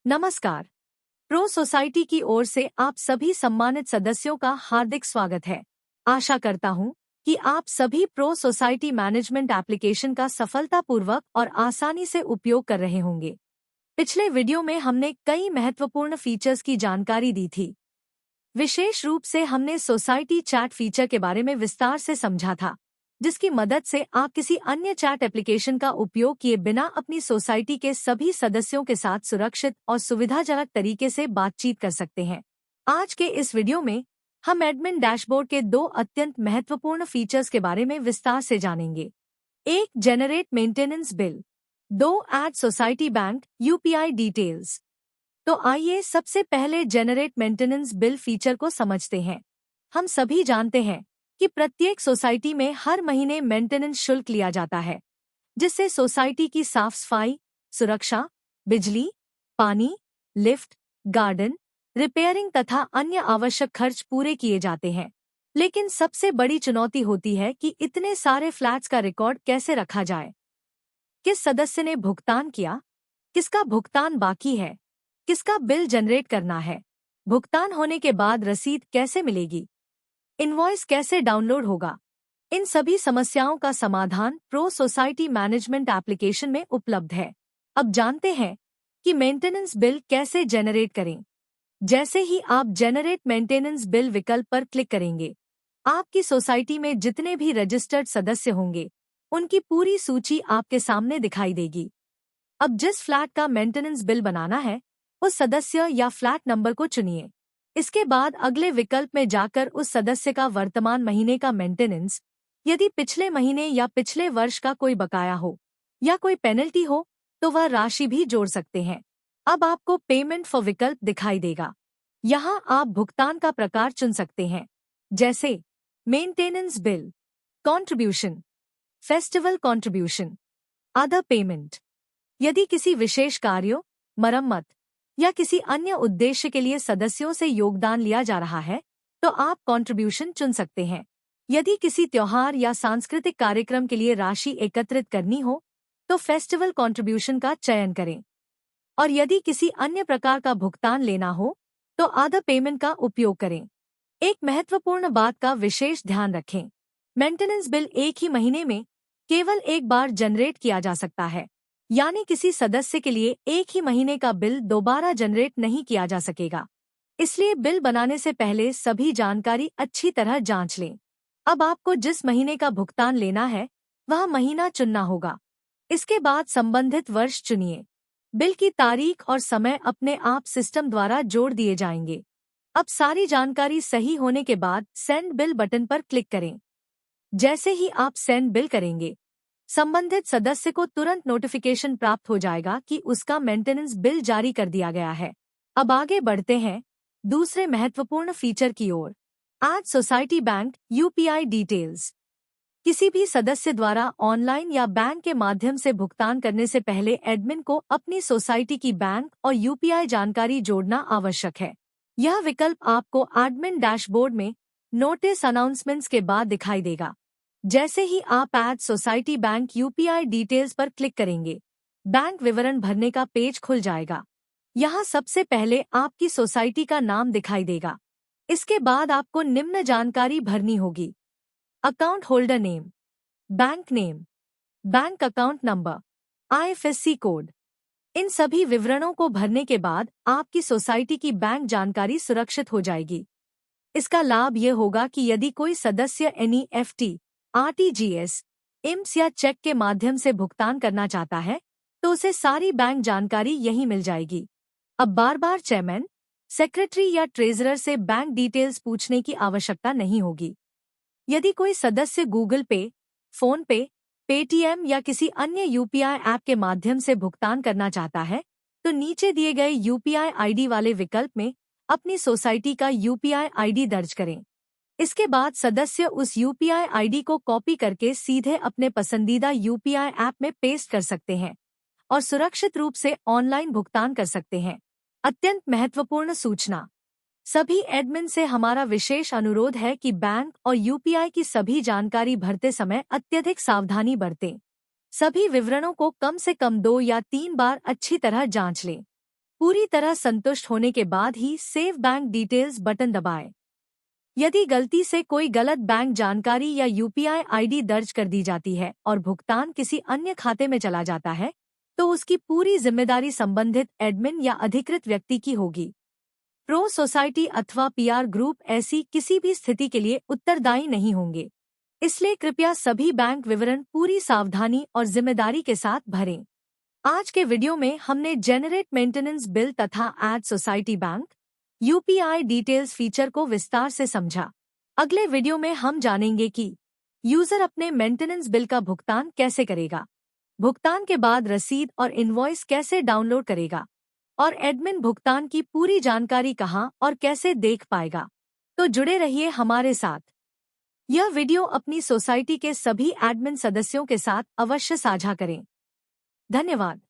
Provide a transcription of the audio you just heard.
नमस्कार। Pro society की ओर से आप सभी सम्मानित सदस्यों का हार्दिक स्वागत है। आशा करता हूं कि आप सभी प्रो सोसाइटी मैनेजमेंट एप्लीकेशन का सफलतापूर्वक और आसानी से उपयोग कर रहे होंगे। पिछले वीडियो में हमने कई महत्वपूर्ण फीचर्स की जानकारी दी थी। विशेष रूप से हमने सोसाइटी चैट फीचर के बारे में विस्तार से समझा था, जिसकी मदद से आप किसी अन्य चैट एप्लीकेशन का उपयोग किए बिना अपनी सोसाइटी के सभी सदस्यों के साथ सुरक्षित और सुविधाजनक तरीके से बातचीत कर सकते हैं। आज के इस वीडियो में हम एडमिन डैशबोर्ड के दो अत्यंत महत्वपूर्ण फीचर्स के बारे में विस्तार से जानेंगे। एक, जनरेट मेंटेनेंस बिल। दो, add society bank UPI details. तो आइए सबसे पहले जनरेट मेंटेनेंस बिल फीचर को समझते हैं। हम सभी जानते हैं कि प्रत्येक सोसाइटी में हर महीने मेंटेनेंस शुल्क लिया जाता है, जिससे सोसाइटी की साफ सफाई, सुरक्षा, बिजली, पानी, लिफ्ट, गार्डन, रिपेयरिंग तथा अन्य आवश्यक खर्च पूरे किए जाते हैं। लेकिन सबसे बड़ी चुनौती होती है कि इतने सारे फ्लैट्स का रिकॉर्ड कैसे रखा जाए। किस सदस्य ने भुगतान किया, किसका भुगतान बाकी है, किसका बिल जनरेट करना है, भुगतान होने के बाद रसीद कैसे मिलेगी, इनवॉइस कैसे डाउनलोड होगा। इन सभी समस्याओं का समाधान प्रो सोसाइटी मैनेजमेंट एप्लीकेशन में उपलब्ध है। अब जानते हैं कि मेंटेनेंस बिल कैसे जनरेट करें। जैसे ही आप जनरेट मेंटेनेंस बिल विकल्प पर क्लिक करेंगे, आपकी सोसाइटी में जितने भी रजिस्टर्ड सदस्य होंगे, उनकी पूरी सूची आपके सामने दिखाई देगी। अब जिस फ्लैट का मेंटेनेंस बिल बनाना है, उस सदस्य या फ्लैट नंबर को चुनिए। इसके बाद अगले विकल्प में जाकर उस सदस्य का वर्तमान महीने का मेंटेनेंस, यदि पिछले महीने या पिछले वर्ष का कोई बकाया हो या कोई पेनल्टी हो, तो वह राशि भी जोड़ सकते हैं। अब आपको पेमेंट फॉर विकल्प दिखाई देगा। यहाँ आप भुगतान का प्रकार चुन सकते हैं, जैसे maintenance bill, contribution, festival contribution, other payment. यदि किसी विशेष कार्यों, मरम्मत या किसी अन्य उद्देश्य के लिए सदस्यों से योगदान लिया जा रहा है, तो आप कॉन्ट्रीब्यूशन चुन सकते हैं। यदि किसी त्योहार या सांस्कृतिक कार्यक्रम के लिए राशि एकत्रित करनी हो, तो फेस्टिवल कॉन्ट्रीब्यूशन का चयन करें। और यदि किसी अन्य प्रकार का भुगतान लेना हो, तो अदर पेमेंट का उपयोग करें। एक महत्वपूर्ण बात का विशेष ध्यान रखें। मेंटेनेंस बिल एक ही महीने में केवल एक बार जनरेट किया जा सकता है, यानी किसी सदस्य के लिए एक ही महीने का बिल दोबारा जनरेट नहीं किया जा सकेगा। इसलिए बिल बनाने से पहले सभी जानकारी अच्छी तरह जांच लें। अब आपको जिस महीने का भुगतान लेना है, वह महीना चुनना होगा। इसके बाद संबंधित वर्ष चुनिए। बिल की तारीख और समय अपने आप सिस्टम द्वारा जोड़ दिए जाएंगे। अब सारी जानकारी सही होने के बाद सेंड बिल बटन पर क्लिक करें। जैसे ही आप सेंड बिल करेंगे, संबंधित सदस्य को तुरंत नोटिफिकेशन प्राप्त हो जाएगा कि उसका मेंटेनेंस बिल जारी कर दिया गया है। अब आगे बढ़ते हैं दूसरे महत्वपूर्ण फीचर की ओर, add society bank UPI details. किसी भी सदस्य द्वारा ऑनलाइन या बैंक के माध्यम से भुगतान करने से पहले एडमिन को अपनी सोसाइटी की बैंक और यूपीआई जानकारी जोड़ना आवश्यक है। यह विकल्प आपको एडमिन डैशबोर्ड में नोटिस अनाउंसमेंट्स के बाद दिखाई देगा। जैसे ही आप add society bank UPI details पर क्लिक करेंगे, बैंक विवरण भरने का पेज खुल जाएगा। यहाँ सबसे पहले आपकी सोसाइटी का नाम दिखाई देगा। इसके बाद आपको निम्न जानकारी भरनी होगी: account holder name, bank name, bank account number, IFSC code. इन सभी विवरणों को भरने के बाद आपकी सोसाइटी की बैंक जानकारी सुरक्षित हो जाएगी। इसका लाभ ये होगा कि यदि कोई सदस्य एनईएफटी, आरटीजीएस, इम्स या चेक के माध्यम से भुगतान करना चाहता है, तो उसे सारी बैंक जानकारी यहीं मिल जाएगी। अब बार बार चेयरमैन, सेक्रेटरी या ट्रेजरर से बैंक डिटेल्स पूछने की आवश्यकता नहीं होगी। यदि कोई सदस्य गूगल पे, फोन पे, पेटीएम या किसी अन्य यूपीआई ऐप के माध्यम से भुगतान करना चाहता है, तो नीचे दिए गए यूपीआई आईडी वाले विकल्प में अपनी सोसाइटी का यूपीआई आईडी दर्ज करें। इसके बाद सदस्य उस यूपीआई आईडी को कॉपी करके सीधे अपने पसंदीदा यूपीआई ऐप में पेस्ट कर सकते हैं और सुरक्षित रूप से ऑनलाइन भुगतान कर सकते हैं। अत्यंत महत्वपूर्ण सूचना: सभी एडमिन से हमारा विशेष अनुरोध है कि बैंक और यूपीआई की सभी जानकारी भरते समय अत्यधिक सावधानी बरतें। सभी विवरणों को कम से कम 2 या 3 बार अच्छी तरह जांच लें। पूरी तरह संतुष्ट होने के बाद ही सेव बैंक डिटेल्स बटन दबाएं। यदि गलती से कोई गलत बैंक जानकारी या यूपीआई आईडी दर्ज कर दी जाती है और भुगतान किसी अन्य खाते में चला जाता है, तो उसकी पूरी जिम्मेदारी संबंधित एडमिन या अधिकृत व्यक्ति की होगी। प्रो सोसाइटी अथवा पीआर ग्रुप ऐसी किसी भी स्थिति के लिए उत्तरदायी नहीं होंगे। इसलिए कृपया सभी बैंक विवरण पूरी सावधानी और जिम्मेदारी के साथ भरें। आज के वीडियो में हमने जेनरेट मेंटेनेंस बिल तथा add society bank UPI details feature को विस्तार से समझा। अगले वीडियो में हम जानेंगे कि यूजर अपने मेंटेनेंस बिल का भुगतान कैसे करेगा, भुगतान के बाद रसीद और इनवॉइस कैसे डाउनलोड करेगा और एडमिन भुगतान की पूरी जानकारी कहां और कैसे देख पाएगा। तो जुड़े रहिए हमारे साथ। यह वीडियो अपनी सोसाइटी के सभी एडमिन सदस्यों के साथ अवश्य साझा करें। धन्यवाद।